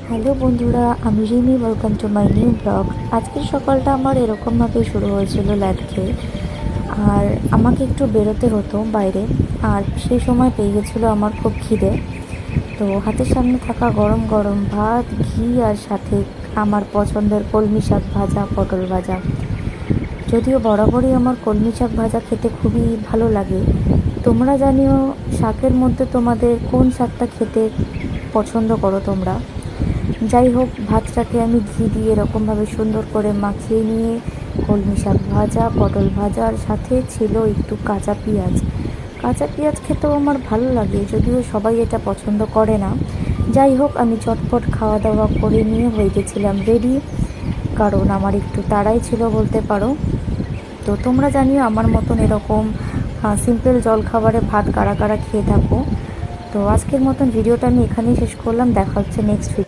Hello বন্ধুরা, আমি Rimi. Welcome to my new blog. আজকের সকালটা আমার এরকমভাবে শুরু হয়েছিল ল্যাদ খেয়ে। আর আমাকে একটু বেরোতে হতো বাইরে, আর সেই সময় পেয়ে গেছিলো আমার খুব খিদে। তো হাতের সামনে থাকা গরম গরম ভাত, ঘি, আর সাথে আমার পছন্দের কলমি শাক ভাজা, পটল ভাজা। যদিও বরাবরই আমার কলমি শাক ভাজা খেতে খুবই ভালো লাগে। তোমরা জানিও শাকের মধ্যে তোমাদের কোন শাকটা খেতে পছন্দ করো তোমরা। যাই হোক, ভাতটাকে আমি ঘি দিয়ে এরকমভাবে সুন্দর করে মাখিয়ে নিয়ে কলমি শাক ভাজা, পটল ভাজার সাথে ছিল একটু কাঁচা পেঁয়াজ। কাঁচা পেঁয়াজ খেতেও আমার ভালো লাগে, যদিও সবাই এটা পছন্দ করে না। যাই হোক, আমি চটপট খাওয়া দাওয়া করে নিয়ে হয়ে গেছিলাম রেডি, কারণ আমার একটু তাড়াই ছিল বলতে পারো। তো তোমরা জানিও আমার মতন এরকম সিম্পল জলখাবারে ভাত কারা কারা খেয়ে থাকো। তো আজকের মতন ভিডিওটা আমি এখানেই শেষ করলাম। দেখা হচ্ছে নেক্সট ভিডিও।